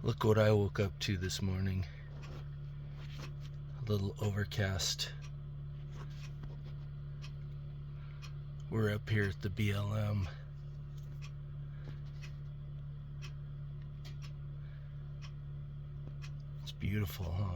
Look what I woke up to this morning. A little overcast. We're up here at the BLM. It's beautiful, huh?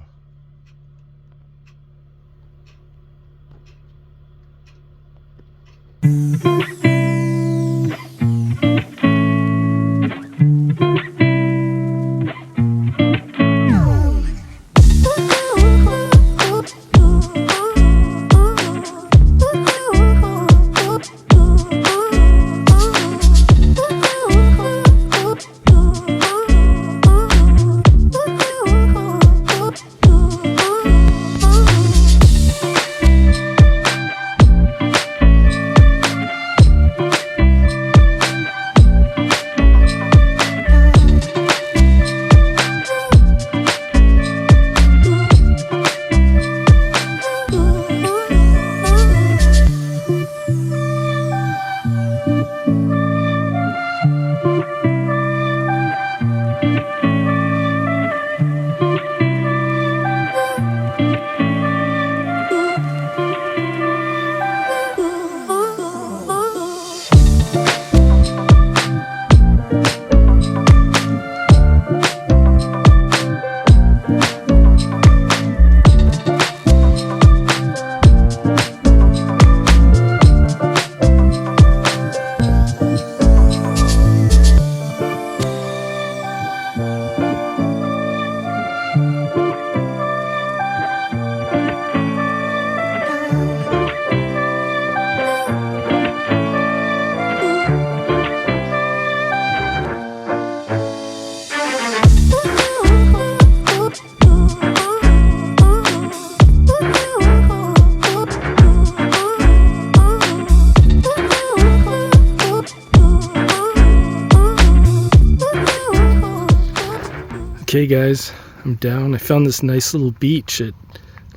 Okay guys, I'm down. I found this nice little beach at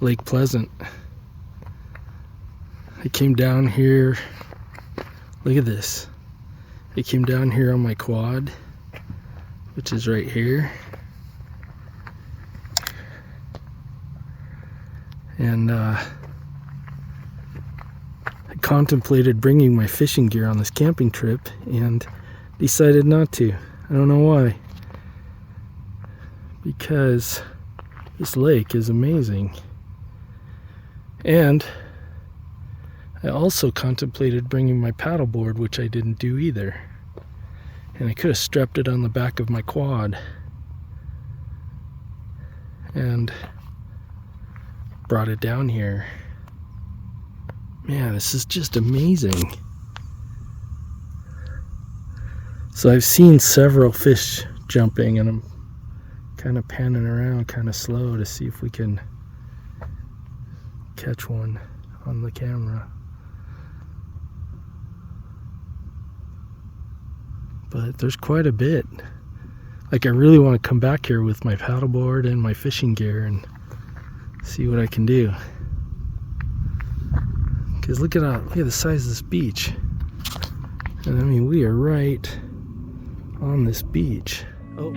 Lake Pleasant. I came down here. Look at this. I came down here on my quad, which is right here. And I contemplated bringing my fishing gear on this camping trip and decided not to. I don't know why. Because this lake is amazing. And I also contemplated bringing my paddleboard, which I didn't do either. And I could have strapped it on the back of my quad and brought it down here. Man, this is just amazing. So I've seen several fish jumping, and I'm kind of panning around kind of slow to see if we can catch one on the camera. But there's quite a bit. Like, I really want to come back here with my paddleboard and my fishing gear and see what I can do. Because look at the size of this beach. And I mean, we are right on this beach. Oh.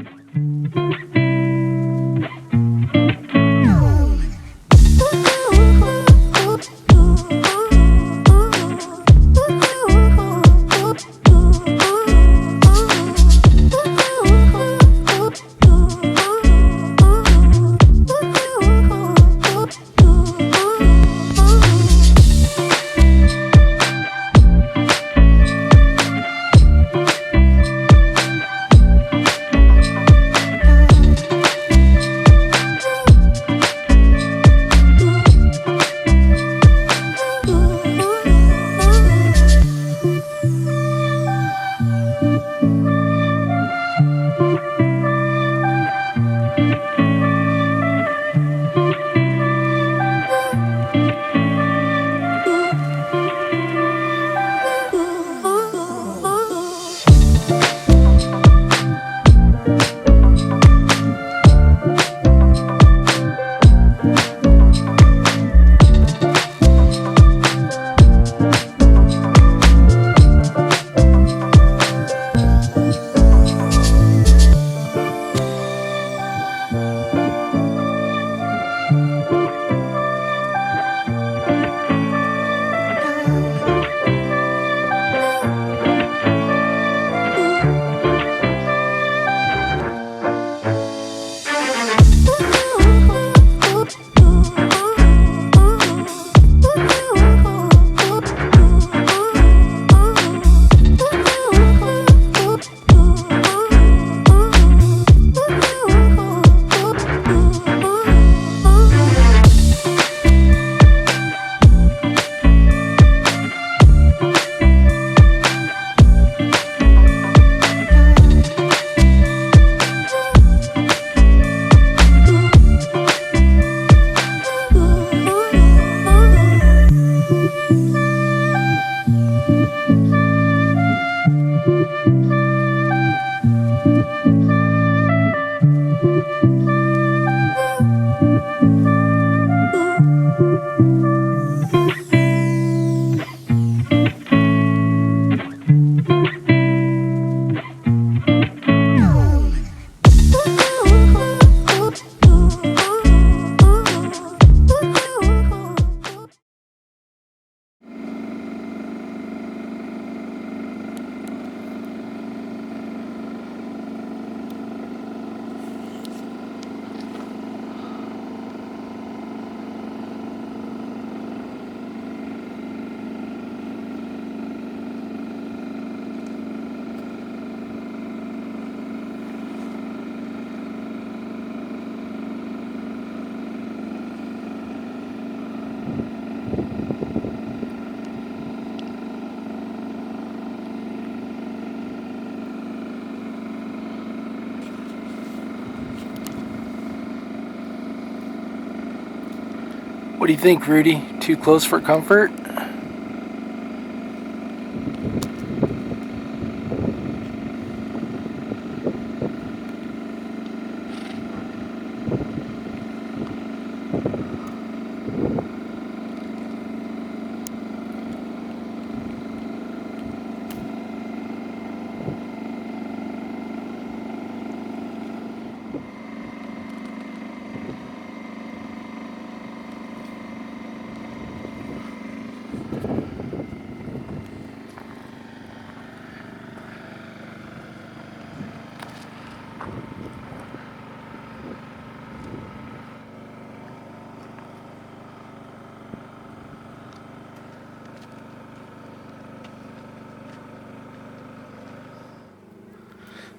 What do you think, Rudy? Too close for comfort?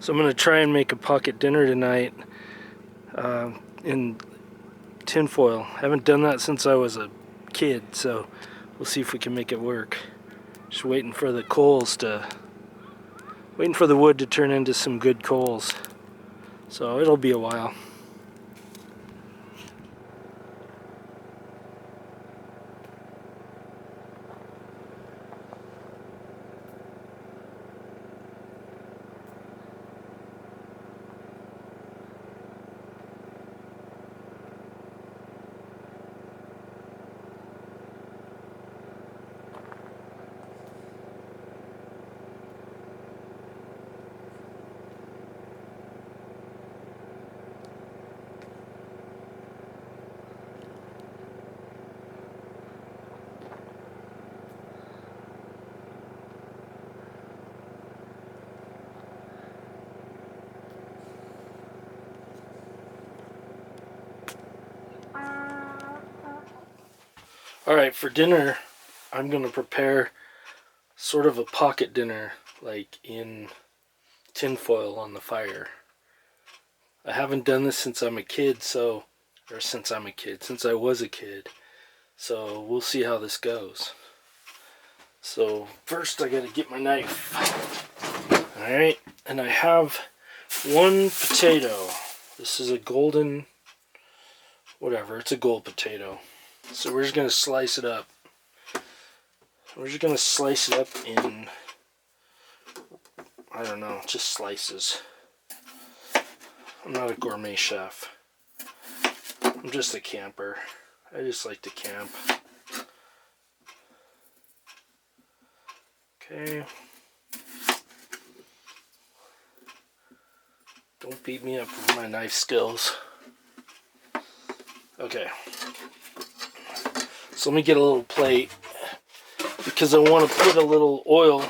So I'm going to try and make a pocket dinner tonight in tinfoil. I haven't done that since I was a kid, so we'll see if we can make it work. Just waiting for the wood to turn into some good coals. So it'll be a while. Alright, for dinner, I'm going to prepare sort of a pocket dinner, like in tinfoil on the fire. I haven't done this since I'm a kid, since I was a kid. So we'll see how this goes. So first I gotta get my knife. Alright, and I have one potato. This is a golden, whatever, it's a gold potato. So we're just going to slice it up. We're just going to slice it up in, I don't know, just slices. I'm not a gourmet chef. I'm just a camper. I just like to camp. Okay. Don't beat me up with my knife skills. Okay. So let me get a little plate because I want to put a little oil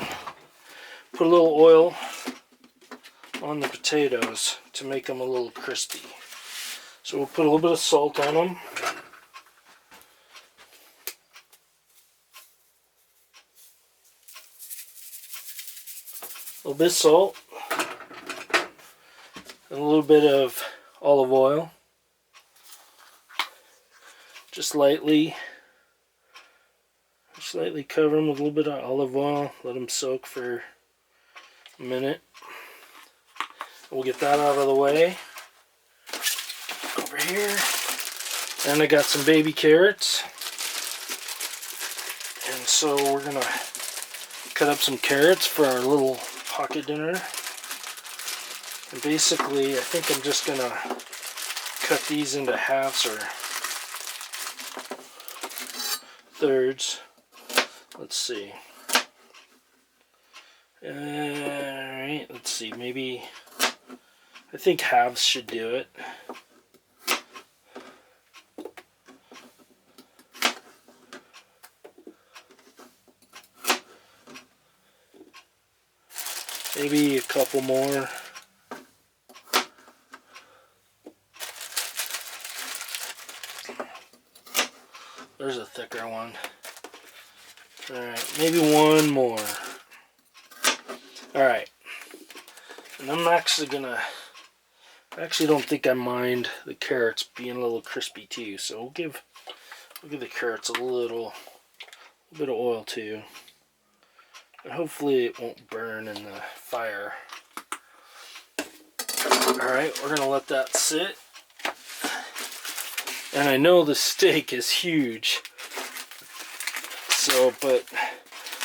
on the potatoes to make them a little crispy. So we'll put a little bit of salt on them. A little bit of salt. And a little bit of olive oil. Just lightly cover them with a little bit of olive oil. Let them soak for a minute. We'll get that out of the way. Over here. And I got some baby carrots. And so we're going to cut up some carrots for our little pocket dinner. And basically, I think I'm just going to cut these into halves or thirds. Let's see. Alright, let's see. Maybe, I think halves should do it. Maybe a couple more. There's a thicker one. Alright, maybe one more. Alright. And I'm actually gonna... I actually don't think I mind the carrots being a little crispy too. So we'll give the carrots a little bit of oil too. And hopefully it won't burn in the fire. Alright, we're gonna let that sit. And I know the steak is huge. So, but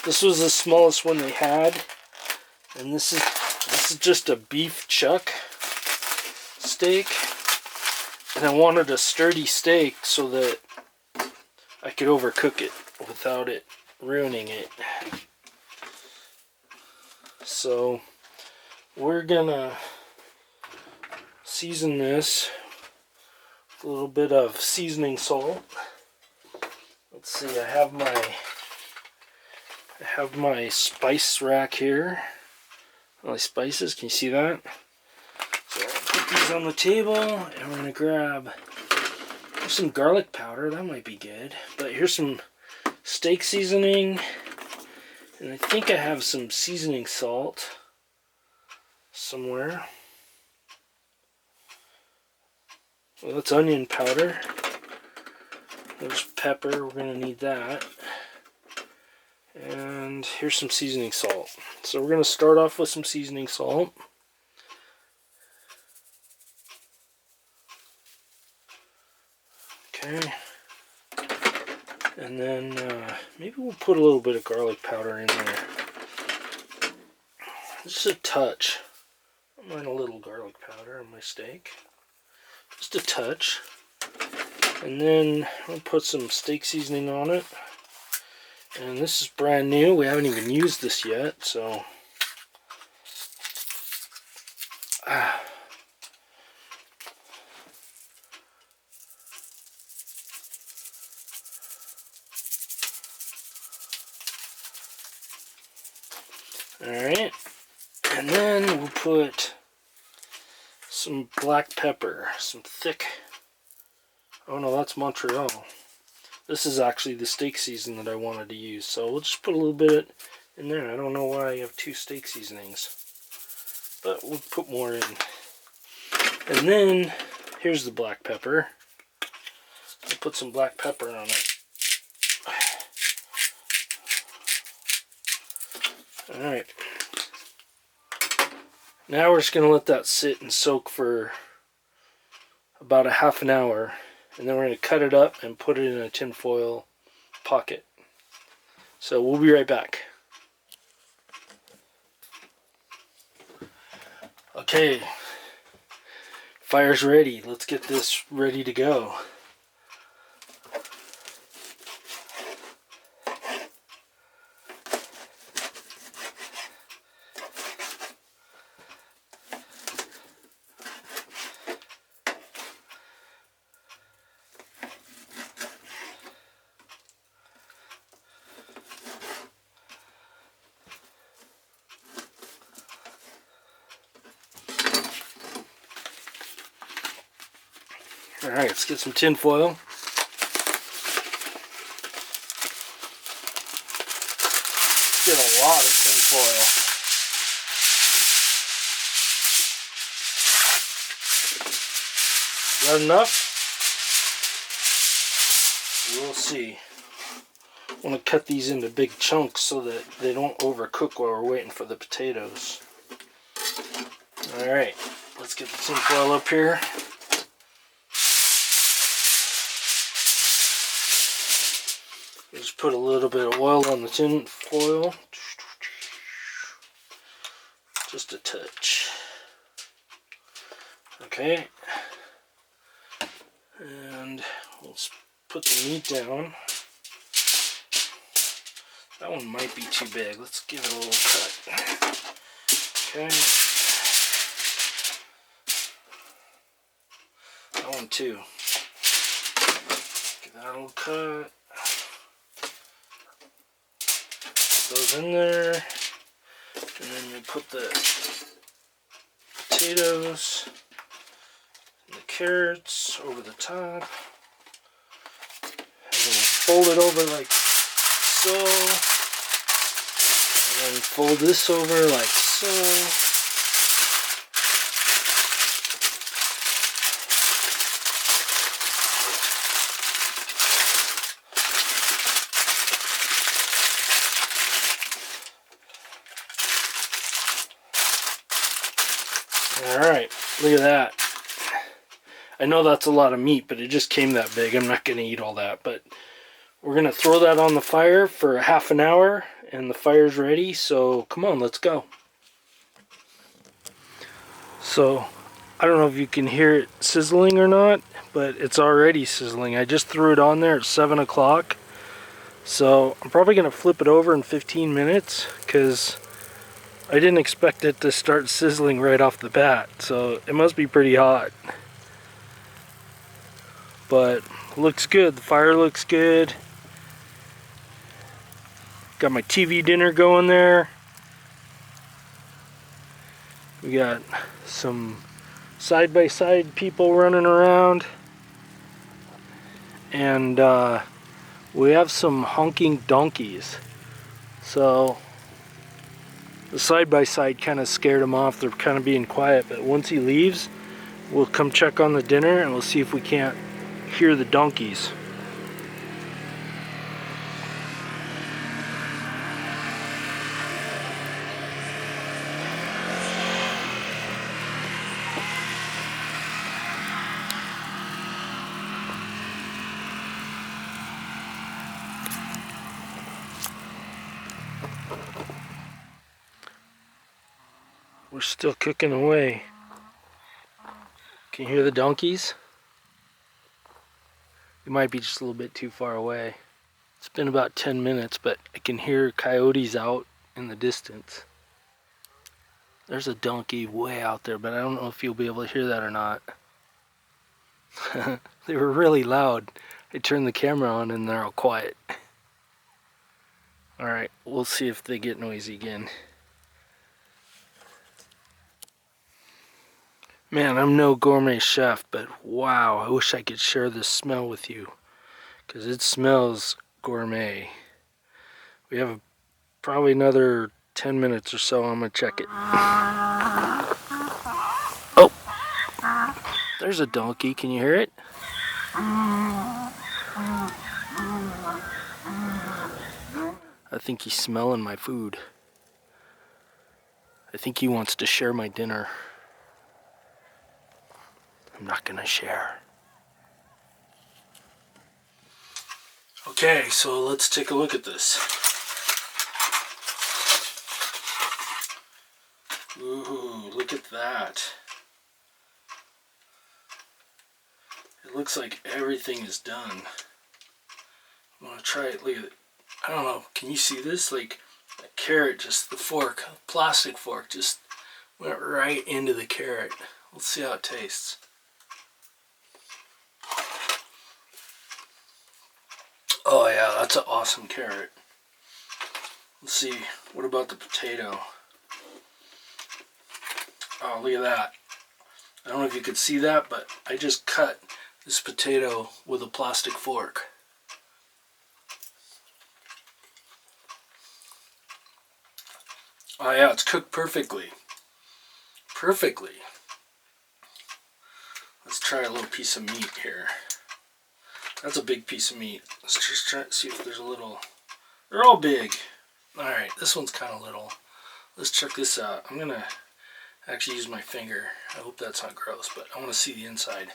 this was the smallest one they had. And this is just a beef chuck steak. And I wanted a sturdy steak so that I could overcook it without it ruining it. So we're gonna season this with a little bit of seasoning salt. Let's see, I have my spice rack here. All my spices, can you see that? So I'll put these on the table and we're gonna grab some garlic powder. That might be good. But here's some steak seasoning. And I think I have some seasoning salt somewhere. Well, that's onion powder. There's pepper, we're going to need that. And here's some seasoning salt. So we're going to start off with some seasoning salt. Okay. And then maybe we'll put a little bit of garlic powder in there. Just a touch. I don't mind a little garlic powder on my steak. Just a touch. And then I'll put some steak seasoning on it. And this is brand new. We haven't even used this yet, so... Alright, and then we'll put some black pepper, some thick, oh no, that's Montreal. This is actually the steak season that I wanted to use, so we'll just put a little bit in there. I don't know why I have two steak seasonings, but we'll put more in. And then, here's the black pepper. I'll put some black pepper on it. Alright. Now we're just going to let that sit and soak for about a half an hour. And then we're going to cut it up and put it in a tinfoil pocket. So we'll be right back. Okay. Fire's ready. Let's get this ready to go. Alright, let's get some tin foil. Get a lot of tin foil. Is that enough? We'll see. I want to cut these into big chunks so that they don't overcook while we're waiting for the potatoes. Alright, let's get the tin foil up here. Just put a little bit of oil on the tin foil. Just a touch. Okay. And let's put the meat down. That one might be too big. Let's give it a little cut. Okay. That one too. Give that a little cut. Put those in there. And then we put the potatoes and the carrots over the top. And then fold it over like so. And then fold this over like so. Alright, look at that. I know that's a lot of meat, but it just came that big. I'm not going to eat all that, but we're going to throw that on the fire for half an hour, and the fire's ready, so come on, let's go. So, I don't know if you can hear it sizzling or not, but it's already sizzling. I just threw it on there at 7 o'clock, so I'm probably going to flip it over in 15 minutes, because I didn't expect it to start sizzling right off the bat, so it must be pretty hot. But looks good, the fire looks good. Got my TV dinner going there. We got some side-by-side people running around. And we have some honking donkeys. So the side-by-side kind of scared him off. They're kind of being quiet, but once he leaves, we'll come check on the dinner and we'll see if we can't hear the donkeys. We're still cooking away. Can you hear the donkeys? It might be just a little bit too far away. It's been about 10 minutes, but I can hear coyotes out in the distance. There's a donkey way out there, but I don't know if you'll be able to hear that or not. They were really loud. I turned the camera on and they're all quiet. Alright, we'll see if they get noisy again. Man, I'm no gourmet chef, but wow, I wish I could share this smell with you. Because it smells gourmet. We have probably another 10 minutes or so. I'm going to check it. Oh! There's a donkey. Can you hear it? I think he's smelling my food. I think he wants to share my dinner. I'm not gonna share. Okay, so let's take a look at this. Ooh, look at that. It looks like everything is done. I'm gonna try it. Look at it. I don't know, can you see this? Like a carrot, just the fork, plastic fork, just went right into the carrot. Let's see how it tastes. Oh yeah, that's an awesome carrot. Let's see, what about the potato? Oh, look at that. I don't know if you could see that, but I just cut this potato with a plastic fork. Oh yeah, it's cooked perfectly. Perfectly. Let's try a little piece of meat here. That's a big piece of meat. Let's just try to see if there's a little... They're all big. Alright, this one's kind of little. Let's check this out. I'm going to actually use my finger. I hope that's not gross, but I want to see the inside.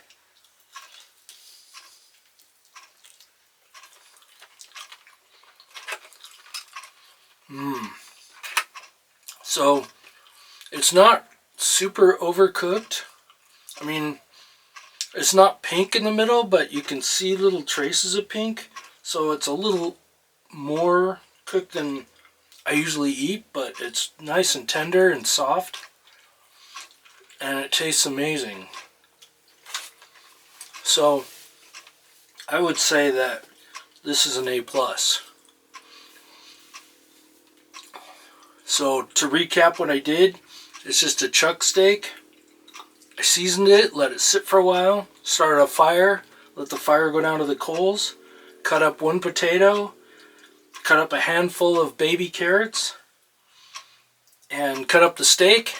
So, it's not super overcooked. I mean, it's not pink in the middle, but you can see little traces of pink. So it's a little more cooked than I usually eat, but it's nice and tender and soft. And it tastes amazing. So, I would say that this is an A+. So to recap what I did, it's just a chuck steak. I seasoned it, let it sit for a while, started a fire, let the fire go down to the coals, cut up one potato, cut up a handful of baby carrots, and cut up the steak,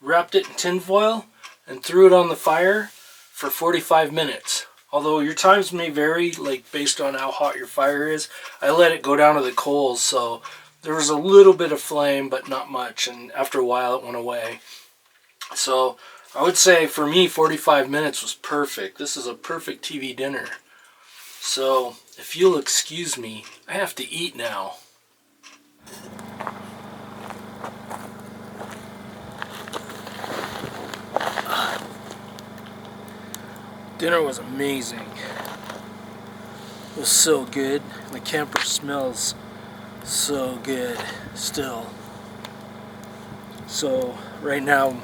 wrapped it in tin foil, and threw it on the fire for 45 minutes. Although your times may vary, like based on how hot your fire is. I let it go down to the coals, so there was a little bit of flame, but not much, and after a while it went away. So I would say for me 45 minutes was perfect. This is a perfect TV dinner. So if you'll excuse me, I have to eat now. Dinner was amazing. It was so good. The camper smells so good still. So right now I'm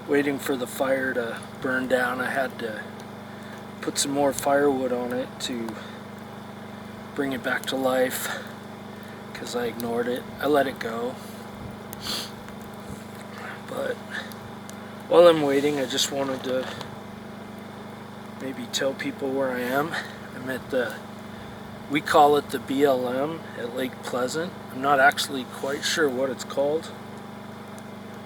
waiting for the fire to burn down. I had to put some more firewood on it to bring it back to life because I ignored it. I let it go. But while I'm waiting, I just wanted to maybe tell people where I am. I'm at we call it the BLM at Lake Pleasant. I'm not actually quite sure what it's called,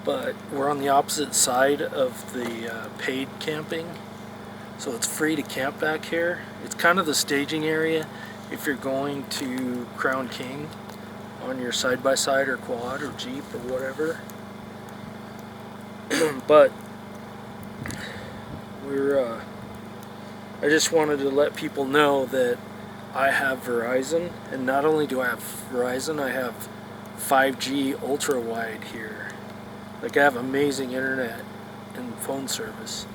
but we're on the opposite side of the paid camping, so it's free to camp back here. It's kind of the staging area if you're going to Crown King on your side-by-side or quad or Jeep or whatever. But I just wanted to let people know that I have Verizon, and not only do I have Verizon, I have 5G ultra wide here. Like, I have amazing internet and phone service.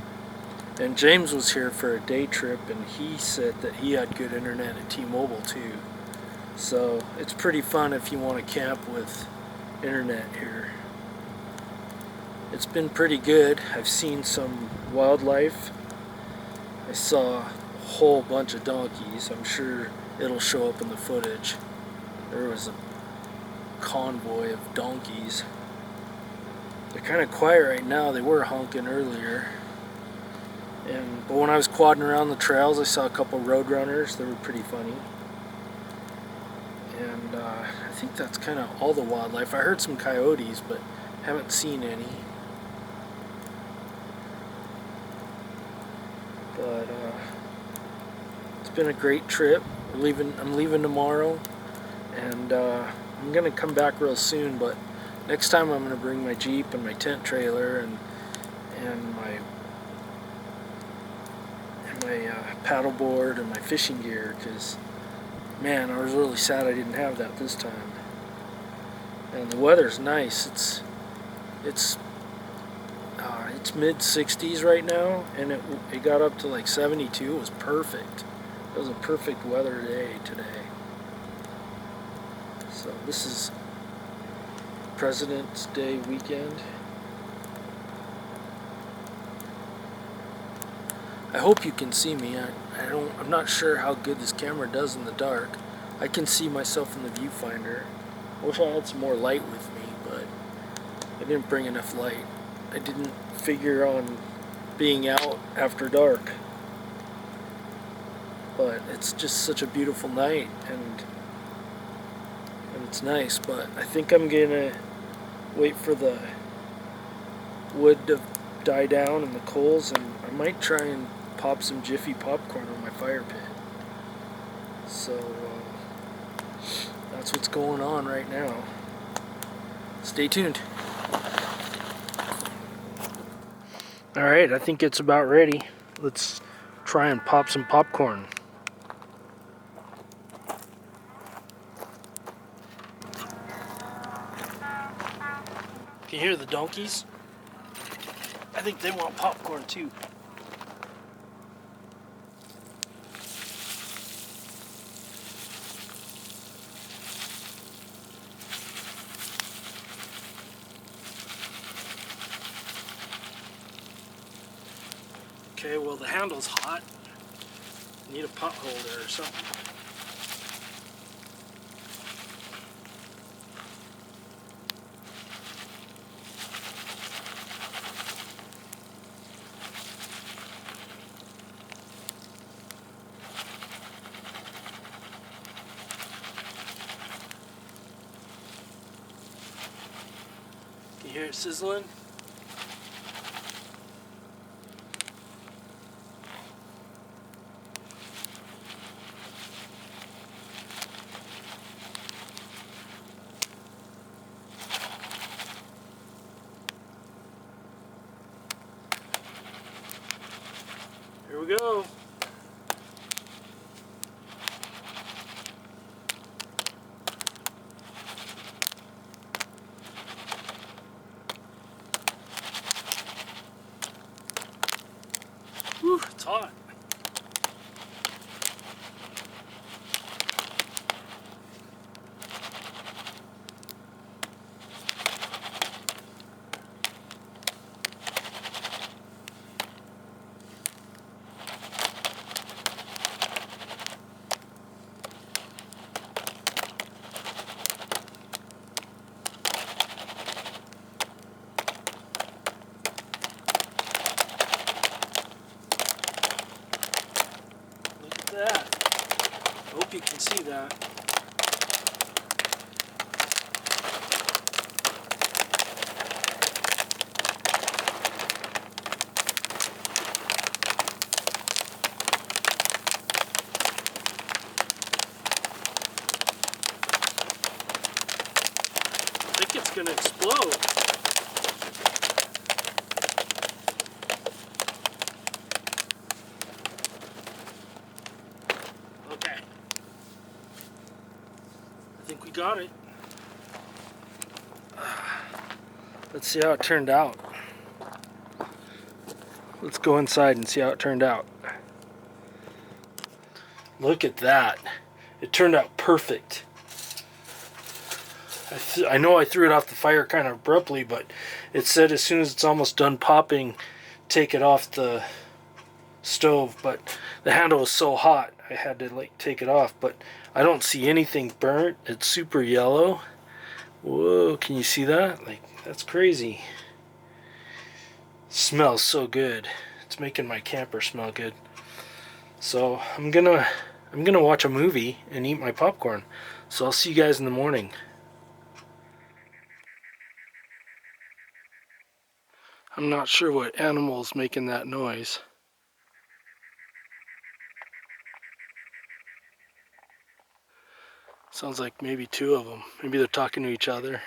And James was here for a day trip, and he said that he had good internet at T-Mobile too. So it's pretty fun if you want to camp with internet here. It's been pretty good. I've seen some wildlife. I saw a whole bunch of donkeys. I'm sure it'll show up in the footage. There was a convoy of donkeys. They're kind of quiet right now. They were honking earlier. But when I was quadding around the trails, I saw a couple road runners. They were pretty funny. And I think that's kind of all the wildlife. I heard some coyotes, but haven't seen any. But it's been a great trip. I'm leaving tomorrow, and I'm gonna come back real soon. But next time I'm gonna bring my Jeep and my tent trailer and my paddleboard and my fishing gear, because man, I was really sad I didn't have that this time. And the weather's nice. It's mid 60s right now, and it got up to like 72. It was perfect. It was a perfect weather day today. So this is President's Day weekend. I hope you can see me. I'm not sure how good this camera does in the dark. I can see myself in the viewfinder. I wish I had some more light with me, but I didn't bring enough light. I didn't figure on being out after dark. but it's just such a beautiful night, and it's nice. But I think I'm gonna wait for the wood to die down and the coals, and I might try and pop some Jiffy popcorn on my fire pit. So that's what's going on right now. Stay tuned. Alright, I think it's about ready. Let's try and pop some popcorn. Can you hear the donkeys? I think they want popcorn too. Okay, well the handle's hot. I need a pot holder or something. Can you hear it sizzling? Here we go. Whew, it's hot. That. I hope you can see that. I think it's going to explode. Okay. I think we got it. Let's see how it turned out. Let's go inside and see how it turned out. Look at that. It turned out perfect. I know I threw it off the fire kind of abruptly, but it said as soon as it's almost done popping, take it off the stove. But the handle was so hot, I had to like take it off. But I don't see anything burnt. It's super yellow. Whoa, can you see that? Like, that's crazy. Smells so good. It's making my camper smell good. So I'm gonna watch a movie and eat my popcorn. So I'll see you guys in the morning. I'm not sure what animal's making that noise. Sounds like maybe two of them. Maybe they're talking to each other.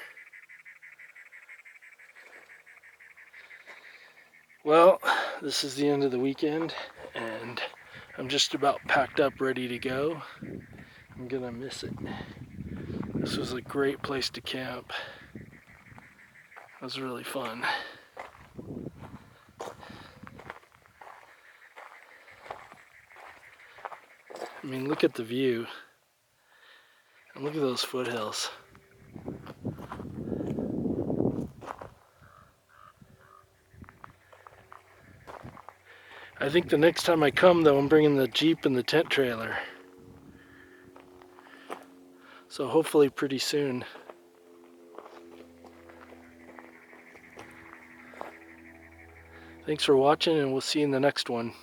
Well, this is the end of the weekend, and I'm just about packed up, ready to go. I'm gonna miss it. This was a great place to camp. It was really fun. I mean, look at the view. And look at those foothills. I think the next time I come, though, I'm bringing the Jeep and the tent trailer. So hopefully pretty soon. Thanks for watching, and we'll see you in the next one.